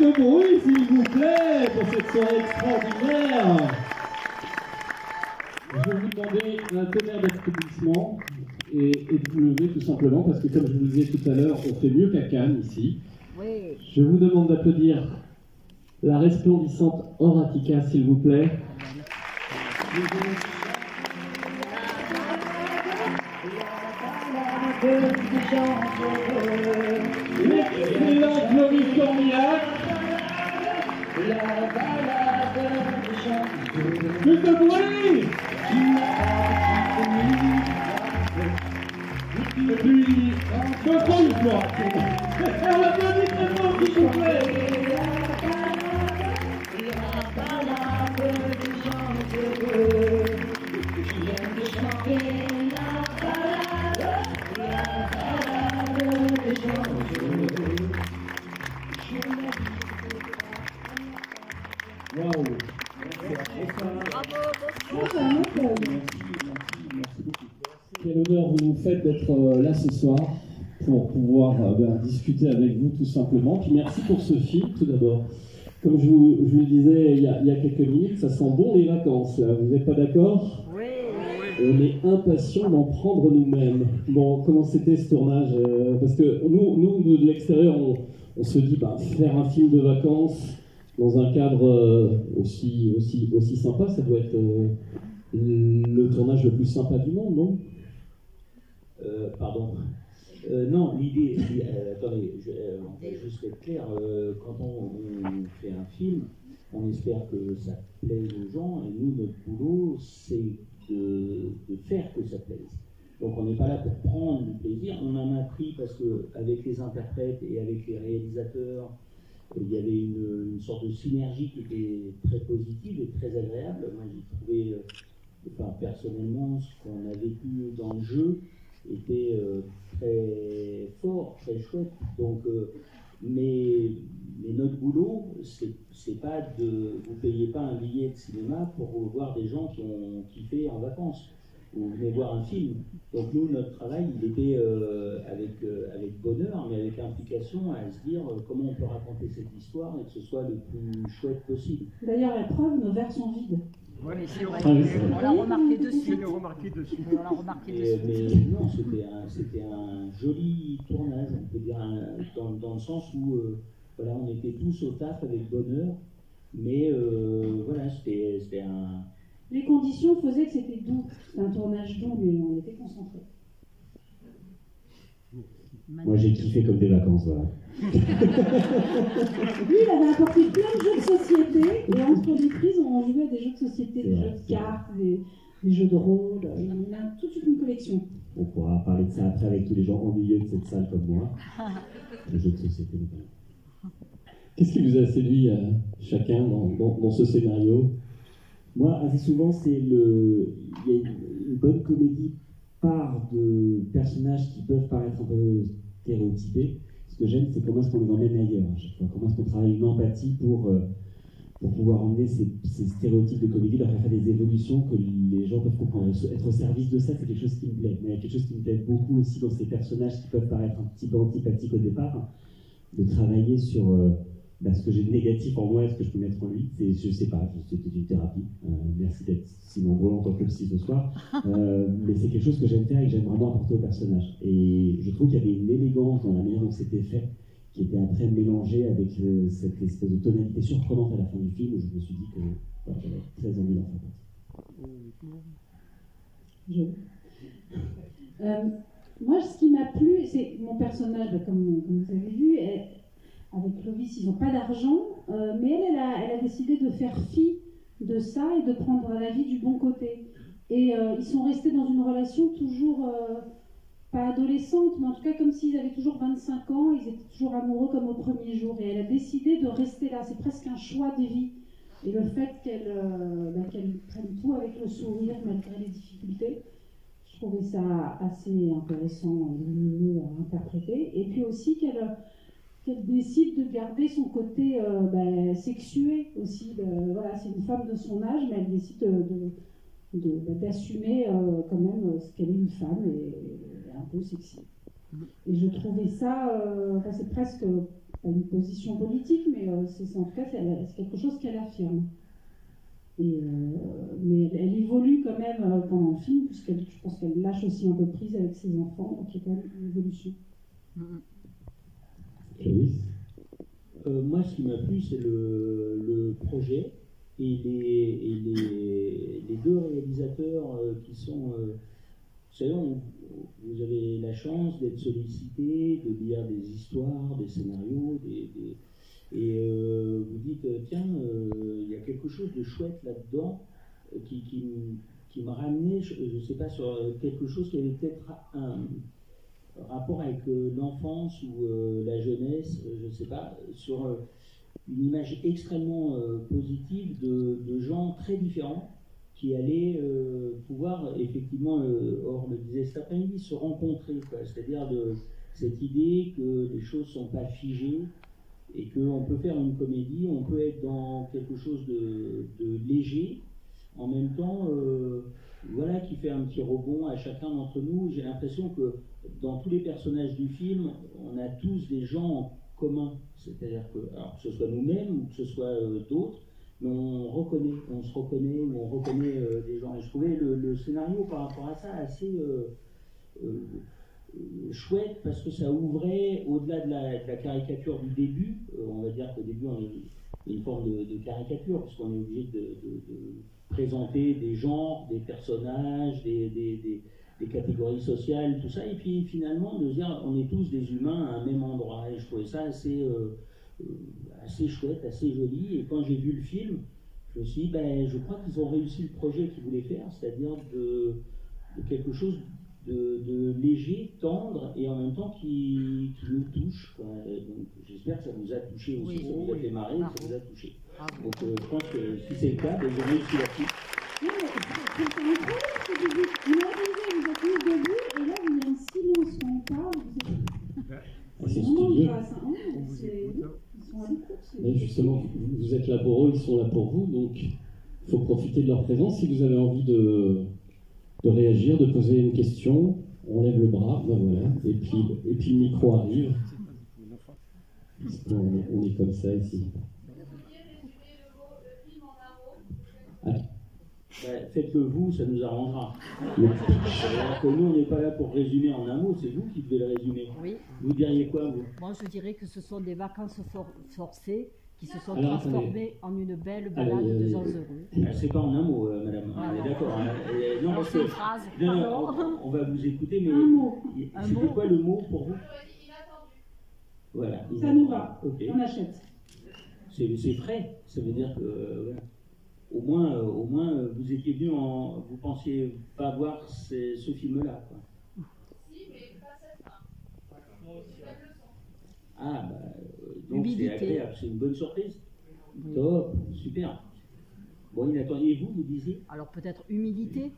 de bruit, s'il vous plaît, pour cette soirée extraordinaire. Je vais vous demander un tonnerre d'applaudissements et de vous lever tout simplement, parce que comme je vous le disais tout à l'heure, on fait mieux qu'à Cannes ici. Oui. Je vous demande d'applaudir la resplendissante Horatica, s'il vous plaît. L'excellent Clovis Cornillac. Plus de bruit. Et puis, encore une fois, on l'applaudit très fort, s'il vous plaît. Waouh. Quel honneur vous nous faites d'être là ce soir pour pouvoir discuter avec vous tout simplement. Puis merci pour ce film tout d'abord. Comme je vous le disais il y a quelques minutes, ça sent bon les vacances. Là. Vous n'êtes pas d'accord ? Oui. On est impatients d'en prendre nous-mêmes. Bon, comment c'était ce tournage ? Parce que nous de l'extérieur, on se dit faire un film de vacances dans un cadre aussi sympa, ça doit être le tournage le plus sympa du monde, non ? Pardon. Non, l'idée, attendez, on va juste être clair, quand on fait un film, on espère que ça plaise aux gens, et nous, notre boulot, c'est de faire que ça plaise. Donc on n'est pas là pour prendre du plaisir, on en a pris parce qu'avec les interprètes et avec les réalisateurs, il y avait une sorte de synergie qui était très positive et très agréable. Moi j'ai trouvé, personnellement, ce qu'on a vécu dans le jeu était très fort, très chouette. Donc, mais notre boulot, c'est pas vous payez pas un billet de cinéma pour voir des gens qui ont kiffé en vacances. Vous venez voir un film. Donc nous, notre travail, il était avec bonheur, mais avec implication à se dire comment on peut raconter cette histoire et que ce soit le plus chouette possible. D'ailleurs, la preuve, nos verres sont vides. Oui, mais si, on Ah, l'a remarqué dessus. On l'a remarqué dessus. On l'a remarqué dessus. Mais non, c'était un joli tournage, on peut dire, dans le sens où voilà, on était tous au taf avec bonheur, mais voilà, c'était un... Les conditions faisaient que c'était doux. C'était un tournage doux, mais on était concentrés. Moi j'ai kiffé comme des vacances, voilà. Lui, il avait apporté plein de jeux de société, et entre les prises, on jouait à des jeux de société, des jeux de cartes, des jeux de rôle. On a toute une collection. On pourra parler de ça après avec tous les gens ennuyeux de cette salle comme moi. Les jeux de société notamment. Qu'est-ce qui vous a séduit chacun dans ce scénario ? Moi, assez souvent, il y a une bonne comédie part de personnages qui peuvent paraître un peu stéréotypés. Ce que j'aime, c'est comment est-ce qu'on les emmène ailleurs à chaque fois. Comment est-ce qu'on travaille une empathie pour pouvoir emmener ces stéréotypes de comédie, leur faire des évolutions que les gens peuvent comprendre. Être au service de ça, c'est quelque chose qui me plaît. Mais il y a quelque chose qui me plaît beaucoup aussi dans ces personnages qui peuvent paraître un petit peu antipathiques au départ, de travailler sur ce que j'ai de négatif en moi et ce que je peux mettre en lui. Je sais pas, c'était une thérapie. Merci d'être si nombreux en tant que psy ce soir. Mais c'est quelque chose que j'aime faire et que j'aime vraiment apporter au personnage. Et je trouve qu'il y avait une élégance dans la manière dont c'était fait, qui était après mélangée avec cette espèce de tonalité surprenante à la fin du film, où je me suis dit que voilà, j'avais très envie d'en faire partie. Moi, ce qui m'a plu, c'est mon personnage, comme vous avez vu, avec Clovis, ils n'ont pas d'argent, mais elle a décidé de faire fi de ça et de prendre la vie du bon côté. Et ils sont restés dans une relation toujours, pas adolescente, mais en tout cas comme s'ils avaient toujours 25 ans, ils étaient toujours amoureux comme au premier jour. Et elle a décidé de rester là, c'est presque un choix de vie. Et le fait qu'elle prenne tout avec le sourire malgré les difficultés, je trouvais ça assez intéressant et lumineux à interpréter. Et puis aussi qu'elle décide de garder son côté sexué aussi. Voilà, c'est une femme de son âge, mais elle décide d'assumer quand même ce qu'elle est, une femme et un peu sexy. Et je trouvais ça, c'est presque pas une position politique, mais c'est en tout cas c'est quelque chose qu'elle affirme. Mais elle évolue quand même pendant le film, je pense qu'elle lâche aussi un peu prise avec ses enfants, donc il y a quand même une évolution. Moi, ce qui m'a plu, c'est le projet et les deux réalisateurs qui sont... vous savez, vous avez la chance d'être sollicité, de lire des histoires, des scénarios, vous dites, tiens, il y a quelque chose de chouette là-dedans qui m'a ramené, je ne sais pas, sur quelque chose qui avait peut-être un rapport avec l'enfance ou la jeunesse, je ne sais pas, sur une image extrêmement positive de gens très différents qui allaient pouvoir, effectivement, Or le disait cet après-midi, se rencontrer, c'est-à-dire cette idée que les choses ne sont pas figées et qu'on peut faire une comédie, on peut être dans quelque chose de léger, en même temps, voilà, qui fait un petit rebond à chacun d'entre nous. J'ai l'impression que dans tous les personnages du film, on a tous des gens en commun, c'est-à-dire que ce soit nous-mêmes ou que ce soit d'autres, mais on se reconnaît, ou on reconnaît des gens. Et je trouvais le scénario par rapport à ça assez chouette, parce que ça ouvrait au-delà de la caricature du début. On va dire qu'au début, on est une forme de caricature, parce qu'on est obligé de présenter des genres, des personnages, des catégories sociales, tout ça, et puis finalement de dire on est tous des humains à un même endroit. Et je trouvais ça assez chouette, assez joli. Et quand j'ai vu le film, je me suis dit, je crois qu'ils ont réussi le projet qu'ils voulaient faire, c'est-à-dire de quelque chose de léger, tendre, et en même temps qui nous touche, quoi. Donc j'espère que ça vous a touché aussi, ça vous a fait marrer, ça vous a touché. Donc je pense que si c'est le cas, j'ai réussi là-dessus. Non, mais c'est incroyable ce que vous dites. Vous êtes mis debout, et là, il y a un silence quand on parle. C'est vraiment grâce, hein. Ils sont à l'écoute. Mais justement, vous êtes là pour eux, ils sont là pour vous, donc il faut profiter de leur présence. Si vous avez envie de réagir, de poser une question, on lève le bras, voilà, et puis le micro arrive. On est comme ça ici. Faites-le vous, ça nous arrangera. Alors que nous, on n'est pas là pour résumer en un mot, c'est vous qui devez le résumer. Oui. Vous diriez quoi, vous? Moi, je dirais que ce sont des vacances forcées qui se sont transformées en une belle balade de gens heureux. C'est pas en un mot, madame. On est d'accord. Non, parce que, une phrase. on va vous écouter, mais un mot. C'était quoi le mot pour vous? Voilà. Ça nous va. Okay. On achète. C'est frais. Ça veut dire que voilà. Au moins, vous étiez venu vous pensiez pas voir ce film-là, quoi. Si, mais pas cette fin. Ah, donc c'est agréable, c'est une bonne surprise. Oui. Top, super. Bon, et vous disiez? Alors peut-être humilité.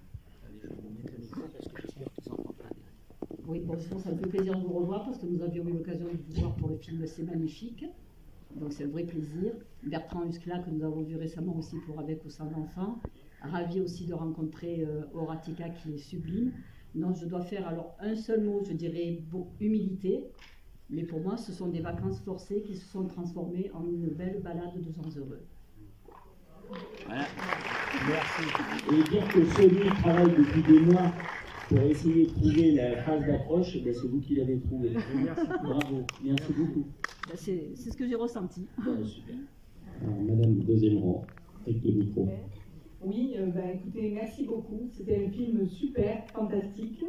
Oui, bon, ça me fait plaisir de vous revoir parce que nous avions eu l'occasion de vous voir pour le film C'est magnifique. Donc c'est un vrai plaisir. Bertrand Huskla, que nous avons vu récemment aussi pour Avec ou sans enfant. Ravi aussi de rencontrer Horatica qui est sublime. Donc je dois faire alors un seul mot, je dirais humilité. Mais pour moi, ce sont des vacances forcées qui se sont transformées en une belle balade de gens heureux. Voilà. Merci. Et dire que Sony travaille depuis des mois pour essayer de trouver la phrase d'approche, c'est vous qui l'avez trouvée. Merci. Bravo. Merci beaucoup. C'est ce que j'ai ressenti. Super. Alors, madame, deuxième rang, avec le micro. Oui, écoutez, merci beaucoup. C'était un film super, fantastique.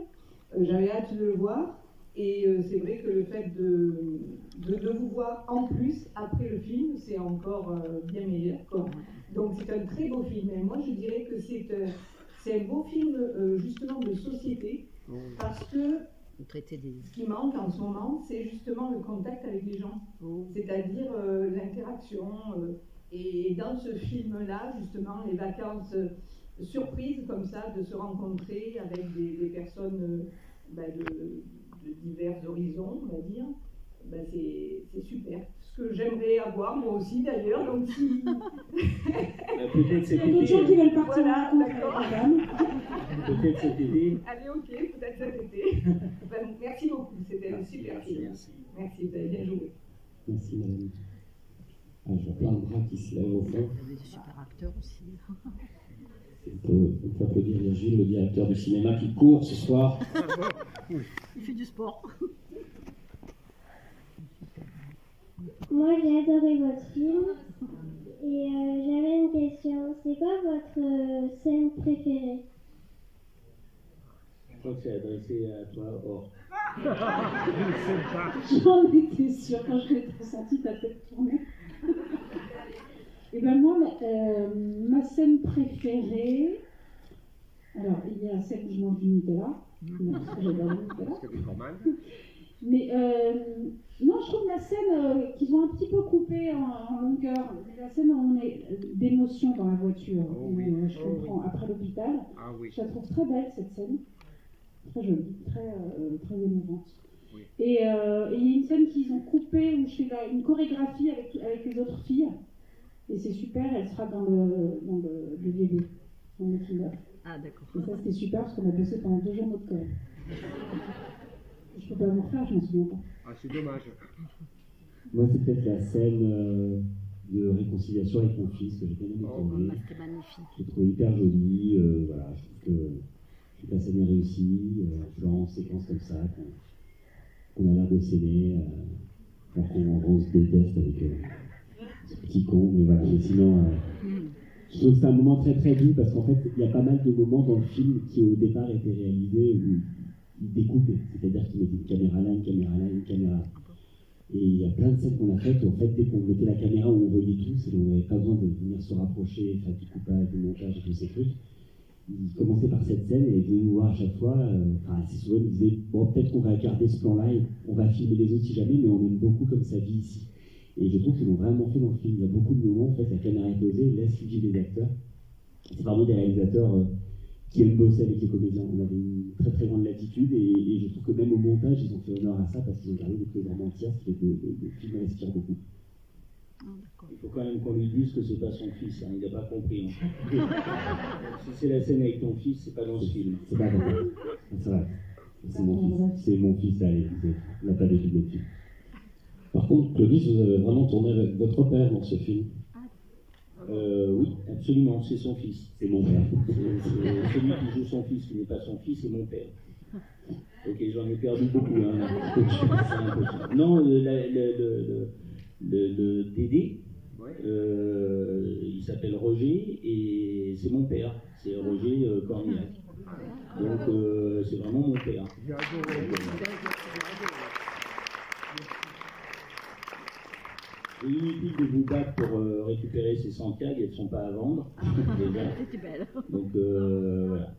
J'avais hâte de le voir. Et c'est vrai que le fait de vous voir en plus après le film, c'est encore bien meilleur, quoi. Donc c'est un très beau film. Et moi, je dirais que c'est un beau film justement de société, parce que ce qui manque en ce moment, c'est justement le contact avec les gens, c'est-à-dire l'interaction. Et dans ce film-là, justement, les vacances surprises comme ça, de se rencontrer avec des personnes de divers horizons, on va dire, c'est super. Ce que j'aimerais avoir, moi aussi d'ailleurs, donc si... Peut-être cet Il y a d'autres gens qui veulent partir. Voilà, d'accord. Peut-être cet été. Allez, ok, peut-être cet été. Merci beaucoup, c'était un super film. Merci, vous avez bien joué. Merci, madame. Ah, je vois plein de bras qui se lèvent au fond. Il y avait des super acteurs aussi. On peut applaudir Virgile, le directeur du cinéma, qui court ce soir. Il fait du sport. Moi, j'ai adoré votre film et j'avais une question. C'est quoi votre scène préférée? Je crois que c'est adressé à toi, Or. J'en étais sûre quand je l'ai senti ta tête tourner. Et ben moi, ma scène préférée, alors il y a celle où je mange du Nutella, parce que j'adore le Nutella. Mais non, je trouve la scène qu'ils ont un petit peu coupée en longueur, la scène où on est d'émotion dans la voiture, je comprends, après l'hôpital. Je la trouve très belle cette scène, très jolie, très émouvante. Et il y a une scène qu'ils ont coupée où je fais une chorégraphie avec les autres filles. Et c'est super, elle sera dans le DVD, dans le film. Ah, d'accord. Et ça, c'était super parce qu'on a bossé pendant 2 jours notre corps. Je peux pas vous refaire, je m'en souviens pas. Ah, c'est dommage. Moi, c'est peut-être la scène de réconciliation avec mon fils que j'ai bien aimé tourner. C'était magnifique. Je l'ai trouvé hyper joli. Voilà, je trouve que toute la scène est réussie. Genre en séquence comme ça, qu'on a l'air de s'aimer, alors qu'on se déteste avec ce petit con. Mais voilà, mais sinon, je trouve que c'est un moment très très doux parce qu'en fait, il y a pas mal de moments dans le film qui au départ étaient réalisés où il découpait, c'est-à-dire qu'il mettait une caméra là, une caméra là, une caméra là. Et il y a plein de scènes qu'on a faites où en fait, dès qu'on mettait la caméra où on voyait tout, c'est qu'on n'avait pas besoin de venir se rapprocher, faire du coupage, du montage et tous ces trucs. Il commençait par cette scène et il venait nous voir à chaque fois, assez souvent, il disait bon, peut-être qu'on va garder ce plan-là et on va filmer les autres si jamais, mais on aime beaucoup comme ça vit ici. Et je trouve qu'ils l'ont vraiment fait dans le film. Il y a beaucoup de moments, en fait, la caméra est posée, il laisse vivre les acteurs. C'est vraiment des réalisateurs qui aiment bosser avec les comédiens. On avait une très très grande latitude et je trouve que même au montage, ils ont fait honneur à ça parce qu'ils ont gardé des prises entières, ce qui fait que le film respire beaucoup. Il faut quand même qu'on lui dise que c'est pas son fils, hein. Il n'a pas compris. Hein. Si c'est la scène avec ton fils, c'est pas dans ce film. C'est pas vrai. C'est vrai. C'est mon fils, allez, on n'a pas de film dessus. Par contre, Clovis, vous avez vraiment tourné avec votre père dans ce film. Oui, absolument, c'est son fils. C'est mon père. C'est celui qui joue son fils, qui n'est pas son fils, c'est mon père. Ok, j'en ai perdu beaucoup. Hein. Non, le Dédé, il s'appelle Roger et c'est mon père. C'est Roger Cornillac. Donc c'est vraiment mon père. C'est inutile de vous battre pour récupérer ces 100 cags, elles ne sont pas à vendre. C'était belle. Donc voilà.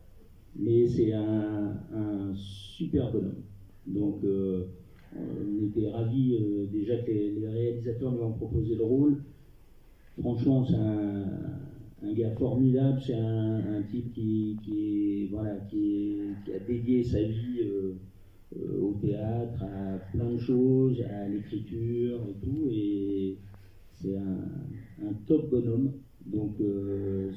Mais c'est un super bonhomme. Donc on était ravis déjà que les réalisateurs nous ont proposé le rôle. Franchement, c'est un gars formidable, c'est un type qui a dédié sa vie au théâtre, à plein de choses, à l'écriture et tout, et c'est un top bonhomme. Donc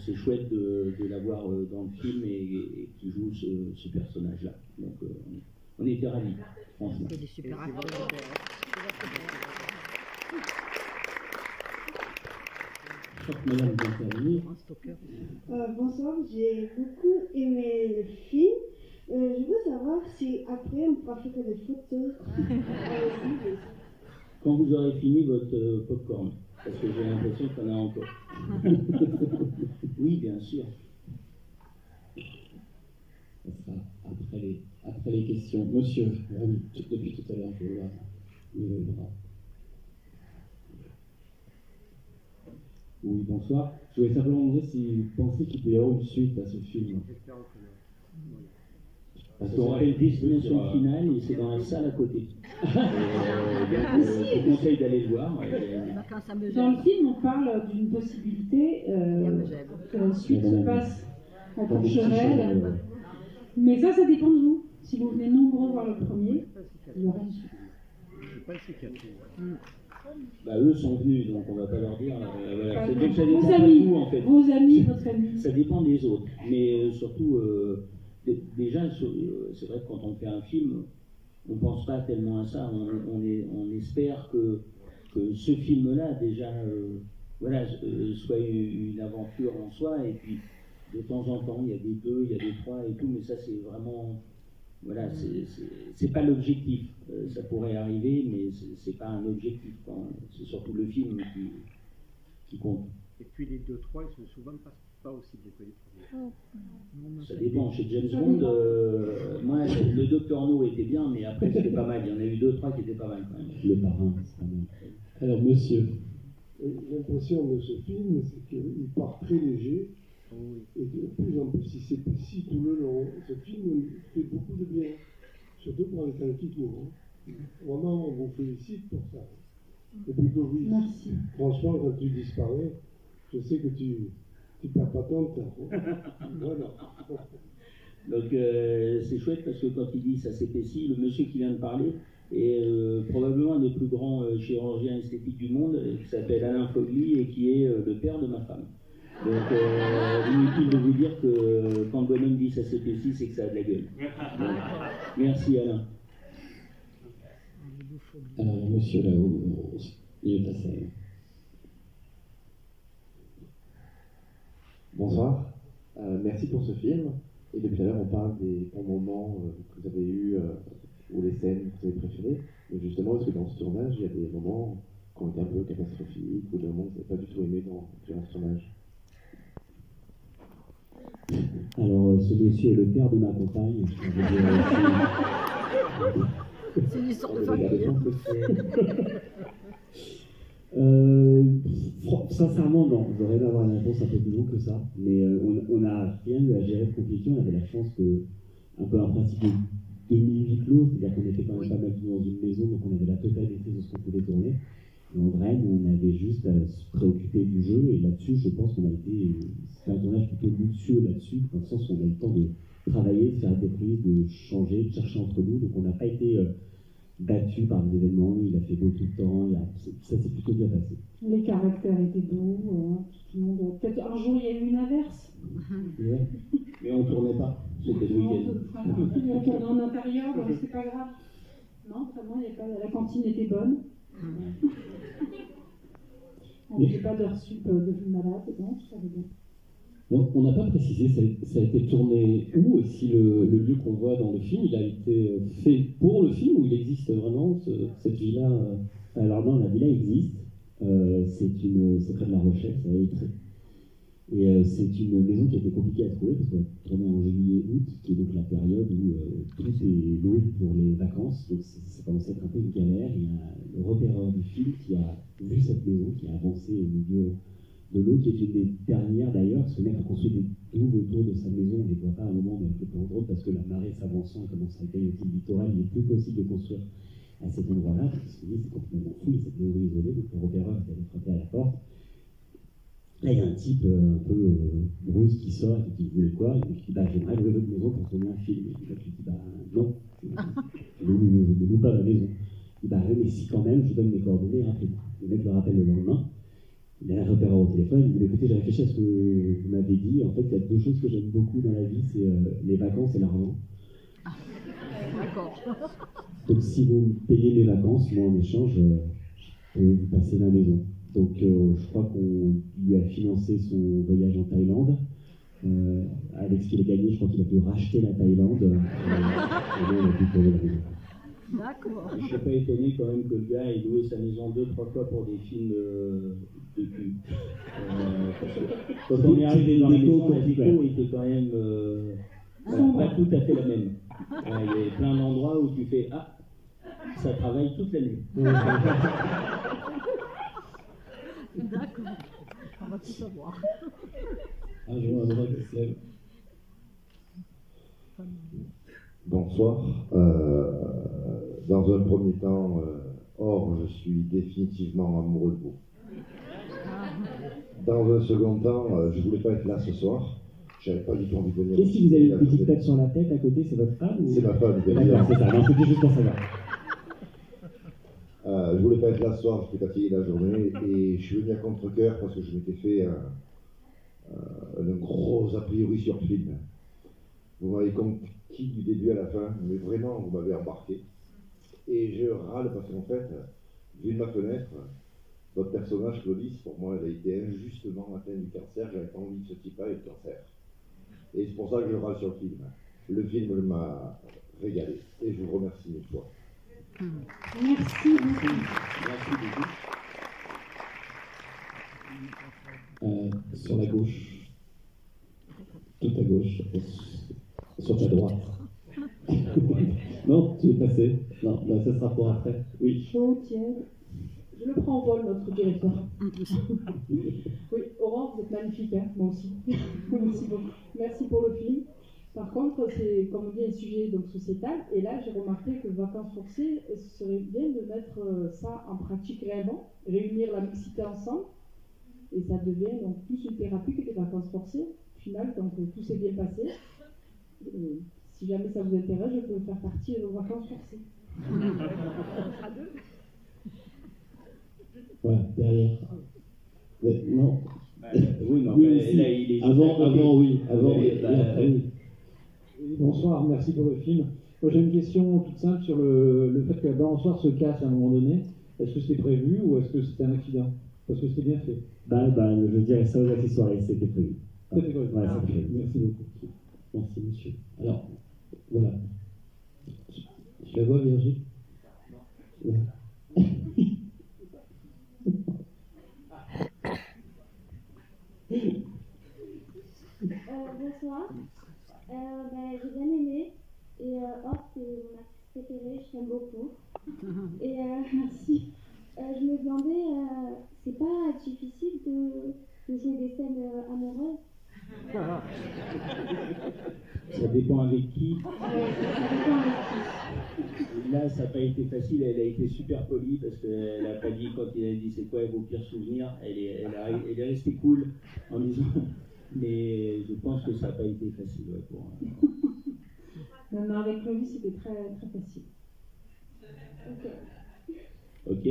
c'est chouette de l'avoir dans le film et qui joue ce personnage-là. Donc on était ravis, franchement. C'est des super acteurs. Madame d'intervenir. Bonsoir, j'ai beaucoup aimé le film. Je veux savoir si après on pourra faire des photos. Quand vous aurez fini votre popcorn, parce que j'ai l'impression qu'il y en a encore. Oui, bien sûr. Ça sera après les questions. Monsieur, depuis tout à l'heure, je vois lever le bras. Oui, bonsoir. Je voulais simplement demander si vous pensez qu'il peut y avoir une suite à ce film. Ça s'appelle Destination Finale et c'est dans la salle à côté. Je vous conseille d'aller le voir. Dans le film, on parle d'une possibilité que la suite se passe à Courchevel. Mais ça dépend de vous. Si vous venez nombreux voir le premier, il y aura une suite. Bah, eux sont venus, donc on va pas leur dire. Voilà. Donc ça Vos dépend amis, de vous, en fait. vos amis, votre famille. Ça dépend des autres. Mais surtout, déjà, c'est vrai que quand on fait un film, on pense pas tellement à ça. On espère que que ce film-là, déjà, voilà, soit une aventure en soi, et puis de temps en temps, il y a des 2, il y a des 3 et tout, mais ça, c'est vraiment. Voilà, c'est pas l'objectif. Ça pourrait arriver, mais c'est pas un objectif, quoi. C'est surtout le film qui compte. Et puis les 2-3, ils sont souvent pas aussi bien que les premiers. Ça dépend. Chez James Bond, moi, le Docteur No était bien, mais après, c'était pas mal. Il y en a eu 2-3 qui étaient pas mal, quand même. Le Parrain, c'est pas mal. Alors, monsieur. L'impression de ce film, c'est qu'il part très léger. Et de plus en plus, il s'épaissit tout le long. Ce film fait beaucoup de bien, surtout pour les temps qui courent. Vraiment, on vous félicite pour ça. Et puis, Clovis, merci. Franchement, quand tu disparais, je sais que tu perds pas ton temps. Voilà. Donc, c'est chouette parce que quand il dit ça s'épaissit, le monsieur qui vient de parler est probablement un des plus grands chirurgiens esthétiques du monde, qui s'appelle Alain Fogli et qui est le père de ma femme. Donc, inutile de vous dire que quand le bonhomme dit ça s'épaissit, c'est que ça a de la gueule. Donc, merci Alain. Alors, monsieur là-haut, il est à scène. Bonsoir, merci pour ce film. Et depuis tout à l'heure, on parle des bons moments que vous avez eus, ou les scènes que vous avez préférées. Mais justement, est-ce que dans ce tournage, il y a des moments qui ont été un peu catastrophiques, ou des moments que vous n'avez pas du tout aimé durant ce tournage? Alors, ce monsieur est le père de ma compagne. C'est une histoire de famille. Sincèrement, non. J'aurais aimé avoir une réponse un peu plus longue que ça. Mais on n'a rien eu à gérer de compliqué. On avait la chance que, un peu un principe de demi-huis clos, c'est-à-dire qu'on était quand même pas mal dans une maison, donc on avait la totalité de ce qu'on pouvait tourner. Et en vrai, on avait juste à se préoccuper du jeu. Et là-dessus, je pense qu'on a été. C'était un tournage plutôt luxueux là-dessus, dans le sens où on a eu le temps de travailler, de faire des prises, de changer, de chercher entre nous. Donc on n'a pas été battu par des événements. Il a fait beau tout le temps. Ça s'est plutôt bien passé. Les caractères étaient beaux. Tout le monde. Peut-être un jour il y a eu une averse. Ouais. Mais on ne tournait pas. C'était le week-end. On tournait en intérieur, donc c'est pas grave. Non, vraiment, il y a pas... la cantine était bonne. On n'avait pas d'heure sup de malade, donc ça allait bien. Donc, on n'a pas précisé, ça a été tourné où, et si le lieu qu'on voit dans le film, il a été fait pour le film, ou il existe vraiment, cette villa Alors non, la villa existe. C'est près de La Rochelle, ça a été. Et c'est une maison qui a été compliquée à trouver, parce qu'on a tourné en juillet-août, qui est donc la période où tout est loué pour les vacances. Donc ça commence à être un peu une galère. Il y a le repéreur du film qui a vu cette maison, qui a avancé au milieu de l'eau, qui est une des dernières d'ailleurs, parce que le mec a construit des douves autour de sa maison. On ne les voit pas à un moment, mais avec le plan de route, parce que la marée s'avançant commence à étaler le littoral, il n'est plus possible de construire à cet endroit-là. Parce que c'est complètement fou, cette maison isolée. Donc le repéreur est allé frapper à la porte. Là, il y a un type un peu brusque qui sort et qui dit quoi. Et puis, j'aimerais louer votre maison pour tourner un film. Et puis, il dit non, je ne loue pas ma maison. Il dit oui, mais si quand même, je donne mes coordonnées, rappelez-moi. Le mec le rappelle le lendemain. Il a un repéreur au téléphone. Il dit écoutez, j'ai réfléchi à ce que vous m'avez dit. En fait, il y a deux choses que j'aime beaucoup dans la vie, c'est les vacances et l'argent. D'accord. Donc, si vous me payez mes vacances, moi en échange, je peux vous passer ma maison. Donc, je crois qu'on lui a financé son voyage en Thaïlande. Avec ce qu'il a gagné, je crois qu'il a pu racheter la Thaïlande. Et on a pu payer la maison. D'accord. Je ne suis pas étonné quand même que le gars ait loué sa maison 2-3 fois pour des films de cul. Quand on est arrivé dans la maison, la déco était quand même pas tout à fait la même. Il y a plein d'endroits où tu fais ah, ça travaille toute la nuit. D'accord. On va tout savoir. Un jour, un droit qui se lève. Bonsoir. Dans un premier temps, je suis définitivement amoureux de vous. Dans un second temps, je ne voulais pas être là ce soir. J'avais pas du tout envie de venir. Qu'est-ce que vous avez une petite tête sur la tête à côté? C'est votre femme ou... C'est ma femme. D'accord, c'est ça. Non, c'était juste pour savoir. Je voulais pas être là ce soir, j'étais fatigué la journée et je suis venu à contre-cœur parce que je m'étais fait un gros a priori sur le film. Vous m'avez conquis du début à la fin, mais vraiment vous m'avez embarqué. Et je râle parce qu'en fait, vu de ma fenêtre, votre personnage, Clovis, pour moi, elle a été injustement atteinte du cancer. J'avais pas envie que ce type-là ait le cancer. Et c'est pour ça que je râle sur le film. Le film m'a régalé. Et je vous remercie une fois. Merci beaucoup. Merci beaucoup. Sur la gauche. Tout à gauche. Sur ta droite. Non, tu es passé. Non, bah, ça sera pour après. Oui. Chaud, tiède. Je le prends en vol, notre directeur. Oui, Aurore, vous êtes magnifique, hein, moi aussi. Merci beaucoup. Merci pour le film. Par contre, c'est, comme on dit, un sujet donc, sociétal. Et là, j'ai remarqué que Vacances forcées, ce serait bien de mettre ça en pratique réellement, réunir la mixité ensemble. Et ça devient donc plus une thérapie que des vacances forcées. Au final, donc tout s'est bien passé. Si jamais ça vous intéresse, je peux faire partie de vos vacances forcées. Voilà, derrière. Non. Oui, non, oui, mais là, il est avant, oui. Avant, oui. Bonsoir, merci pour le film. Moi, j'ai une question toute simple sur le fait que la balançoire se casse à un moment donné. Est-ce que c'était prévu ou est-ce que c'était un accident? Parce que c'était bien fait. Je dirais ça aux accessoires, c'était prévu. C'était prévu. Ouais, c'était prévu. Merci beaucoup. Merci, monsieur. Alors, voilà. Je la vois, Virginie? Voilà. Bonsoir. J'ai bien aimé. Et Or, c'est mon artiste préféré, je t'aime beaucoup. Et merci. Je me demandais, c'est pas difficile de jouer des scènes amoureuses? Ça dépend avec qui. Là, ça n'a pas été facile. Elle a été super polie parce qu'elle n'a pas dit, quand il a dit c'est quoi vos pires souvenirs, elle est restée cool en disant. Mais je pense que ça n'a pas été facile. Ouais, pour... Non, avec Clovis, c'était très, très facile. Ok.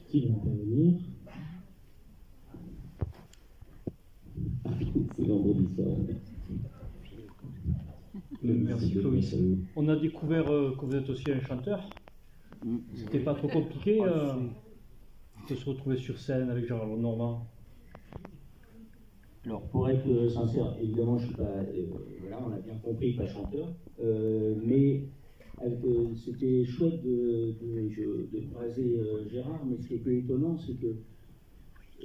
Qui va intervenir? C'est vendredi soir. Merci Clovis. On a découvert que vous êtes aussi un chanteur. C'était pas trop compliqué de se retrouver sur scène avec Gérard Lenormand? Alors, pour être sincère, évidemment, je suis pas. Voilà, on a bien compris, pas chanteur. Mais c'était chouette de croiser Gérard, mais ce qui était étonnant, c'est que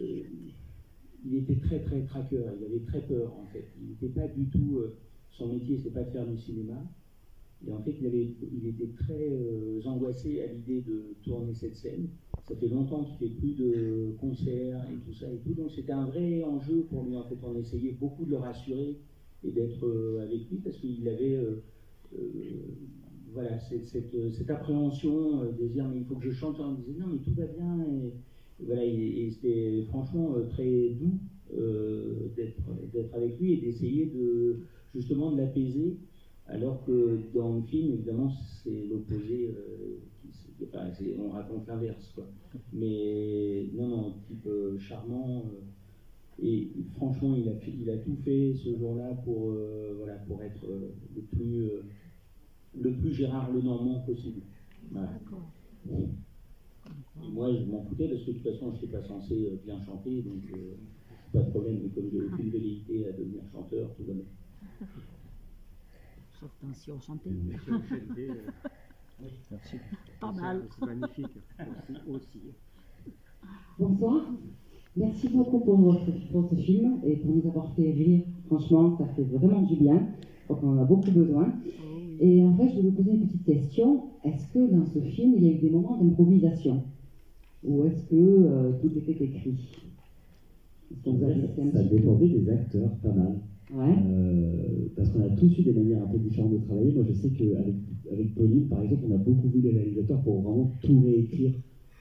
il était très très traqueur, il avait très peur en fait. Il n'était pas du tout. Son métier, c'était pas de faire du cinéma. Et en fait, il était très angoissé à l'idée de tourner cette scène. Ça fait longtemps qu'il fait plus de concerts et tout ça et tout. Donc c'était un vrai enjeu pour lui. En fait, on essayait beaucoup de le rassurer et d'être avec lui parce qu'il avait voilà, cette appréhension de dire mais il faut que je chante. On disait non mais tout va bien. Et voilà, et c'était franchement très doux d'être avec lui et d'essayer justement de l'apaiser. Alors que dans le film, évidemment, c'est l'opposé, on raconte l'inverse, quoi. Mais non, type charmant, et franchement, il a tout fait ce jour-là pour être le plus Gérard Lenormand possible. Voilà. Et moi, je m'en foutais parce que de toute façon, je n'étais pas censé bien chanter, donc pas de problème. Mais comme j'ai aucune velléité à devenir chanteur, tout va bien. Sauf si on chantait. Merci. Pas mal. C'est magnifique. Aussi. Bonsoir. Merci beaucoup pour ce film et pour nous avoir fait rire. Franchement, ça fait vraiment du bien. Donc on en a beaucoup besoin. Et en fait, je vais vous poser une petite question. Est-ce que dans ce film, il y a eu des moments d'improvisation? Ou est-ce que tout était écrit? Ça dépendait des acteurs, pas mal. Ouais. Parce qu'on a tous eu des manières un peu différentes de travailler. Moi, je sais qu'avec Pauline, par exemple, on a beaucoup vu les réalisateurs pour vraiment tout réécrire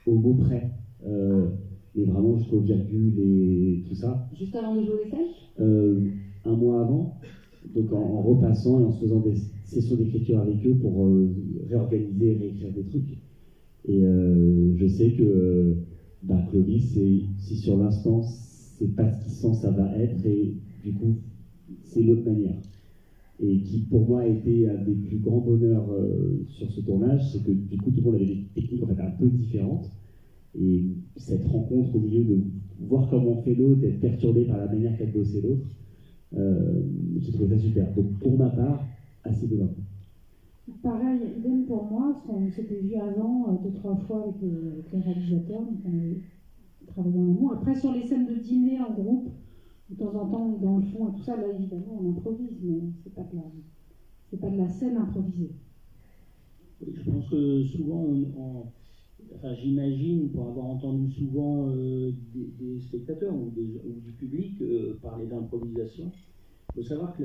au mot près. Et vraiment jusqu'aux virgules et tout ça. Juste avant de jouer les scènes Un mois avant, donc en repassant et en se faisant des sessions d'écriture avec eux pour réorganiser et réécrire des trucs. Et je sais que Clovis, si sur l'instant, c'est pas ce qu'il sent, ça va être, et du coup, c'est l'autre manière. et qui pour moi a été un des plus grands bonheurs sur ce tournage, c'est que du coup tout le monde avait des techniques en fait un peu différentes, et cette rencontre au milieu de voir comment fait l'autre, être perturbé par la manière qu'a bossé l'autre, j'ai trouvé ça super. Donc pour ma part, assez de 20 points. Pareil, idem pour moi, on s'était vu avant 2-3 fois avec les réalisateurs, donc on avait travaillé en amont. Après, sur les scènes de dîner en groupe, de temps en temps, dans le fond et tout ça, là évidemment on improvise, mais c'est pas de la scène improvisée. Je pense que souvent, enfin, j'imagine, pour avoir entendu souvent des spectateurs ou du public parler d'improvisation, il faut savoir que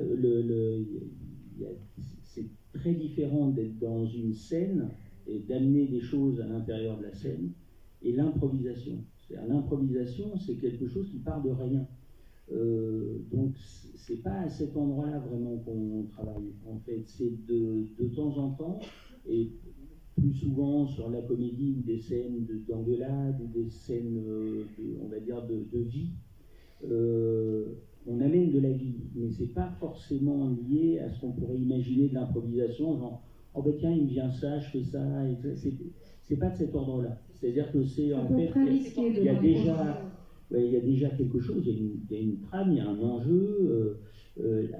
c'est très différent d'être dans une scène et d'amener des choses à l'intérieur de la scène et l'improvisation. L'improvisation, c'est quelque chose qui part de rien. Donc, c'est pas à cet endroit-là vraiment qu'on travaille. En fait, c'est de temps en temps, et plus souvent sur la comédie ou des scènes d'engueulade ou des scènes, on va dire, de vie, on amène de la vie, mais c'est pas forcément lié à ce qu'on pourrait imaginer de l'improvisation, genre oh ben tiens il me vient ça, je fais ça, et c'est pas de cet ordre-là. C'est-à-dire que c'est en fait il y a déjà quelque chose, il y a une trame, il y a un enjeu.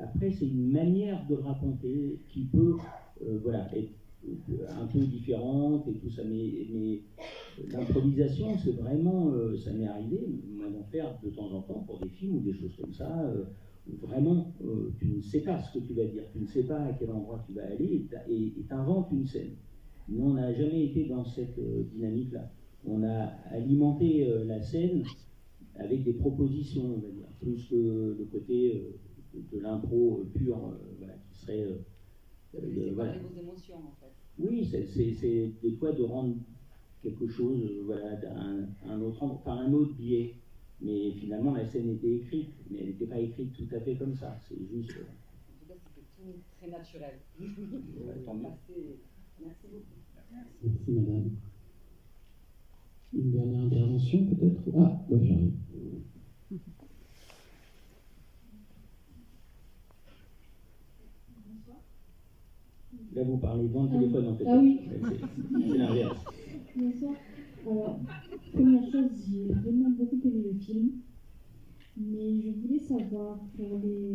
Après c'est une manière de le raconter qui peut voilà être un peu différente et tout ça, mais l'improvisation, c'est vraiment, ça m'est arrivé, moi d'en faire de temps en temps pour des films ou des choses comme ça, où vraiment tu ne sais pas ce que tu vas dire, tu ne sais pas à quel endroit tu vas aller et t'inventes une scène. Nous, on n'a jamais été dans cette dynamique-là. On a alimenté la scène avec des propositions, on va dire, plus que le côté de l'impro pure, voilà, qui serait... voilà. Vos émotions, en fait. Oui, c'est des fois de rendre quelque chose voilà, un autre biais. Mais finalement, la scène était écrite, mais elle n'était pas écrite tout à fait comme ça. C'est juste... En tout cas, c'était tout très naturel. Tant mieux. Merci beaucoup. Merci, madame. Une dernière intervention, peut-être? Ah, bah, j'arrive. Là, vous parlez dans le téléphone, en fait. Ah oui. C'est l'inverse. Bonsoir. Alors, première chose, j'ai vraiment beaucoup aimé le film, mais je voulais savoir pour les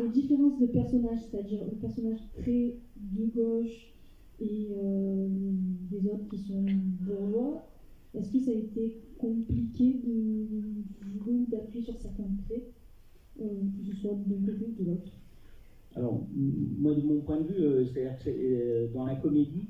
différences de personnages, c'est-à-dire le personnage très de gauche et des autres qui sont bourgeois, est-ce que ça a été compliqué de jouer ou d'appuyer sur certains traits, que ce soit d'un côté ou de l'autre? Alors, moi, de mon point de vue, c'est-à-dire que dans la comédie,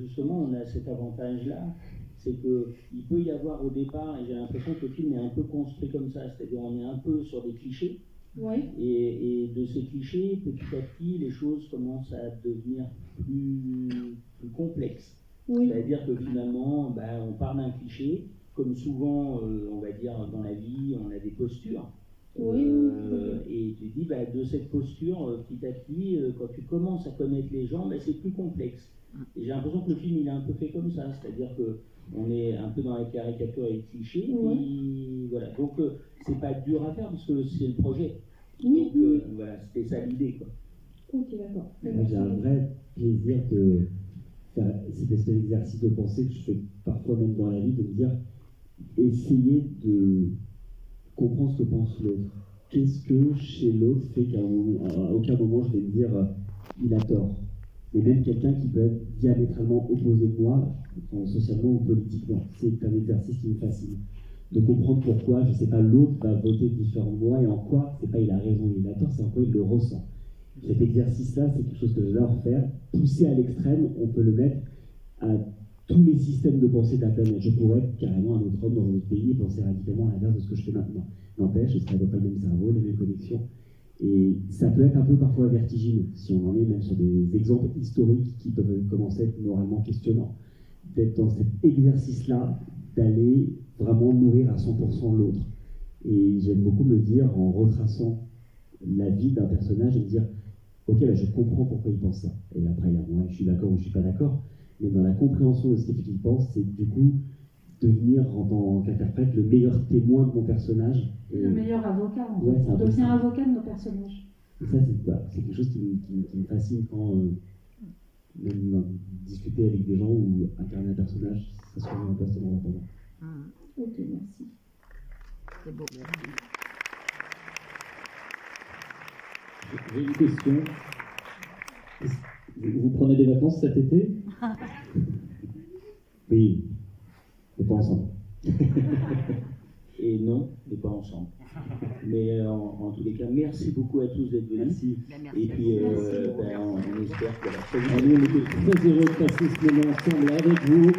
justement, on a cet avantage-là, c'est qu'il peut y avoir au départ, et j'ai l'impression que le film est un peu construit comme ça, c'est-à-dire on est un peu sur des clichés, ouais. Et de ces clichés, petit à petit, les choses commencent à devenir plus complexes. Oui. C'est-à-dire que finalement, on part d'un cliché, comme souvent, on va dire, dans la vie, on a des postures. Et tu dis, de cette posture, petit à petit, quand tu commences à connaître les gens, c'est plus complexe. Et j'ai l'impression que le film, il est un peu fait comme ça, c'est-à-dire qu'on est un peu dans la caricature et les clichés, et voilà. Donc, c'est pas dur à faire, parce que c'est le projet. Oui, donc, voilà, c'était ça l'idée, quoi. Ok, d'accord. J'ai un vrai plaisir de faire cet espèce d'exercice de pensée que je fais parfois même dans la vie, de me dire, essayer de comprendre ce que pense l'autre. Qu'est-ce que chez l'autre fait qu'à aucun moment je vais me dire il a tort. Et même quelqu'un qui peut être diamétralement opposé de moi, socialement ou politiquement. C'est un exercice qui me fascine. De comprendre pourquoi, je ne sais pas, l'autre va voter différent de moi et en quoi, c'est pas il a raison, il a tort, c'est en quoi il le ressent. Cet exercice-là, c'est quelque chose que j'adore faire. Poussé à l'extrême, on peut le mettre à tous les systèmes de pensée de la planète. Je pourrais être carrément un autre homme dans un autre pays et penser radicalement à l'inverse de ce que je fais maintenant. N'empêche, ce serait à peu près le même cerveau, les mêmes connexions. Et ça peut être un peu parfois vertigineux, si on en est même sur des exemples historiques qui peuvent commencer à être moralement questionnants. D'être dans cet exercice-là, d'aller vraiment nourrir à 100% l'autre. Et j'aime beaucoup me dire, en retraçant la vie d'un personnage, et me dire, ok, là, je comprends pourquoi il pense ça. Et après, je suis d'accord ou je suis pas d'accord. Mais dans la compréhension de ce qu'il pense, c'est du coup devenir en tant qu'interprète le meilleur témoin de mon personnage. Le meilleur avocat, en fait. Ouais, On devient avocat de nos personnages. Et ça, c'est quelque chose qui me fascine quand même discuter avec des gens ou incarner un personnage, ça se revient un peu à ce moment pour moi. Ok, merci. C'est beau, merci. J'ai une question. Vous prenez des vacances cet été? Oui, mais pas ensemble. Et non, mais pas ensemble. Mais en tous les cas, merci beaucoup à tous d'être venus. Merci. Et puis, on espère que la Nous, on était très heureux de passer ce moment ensemble avec vous.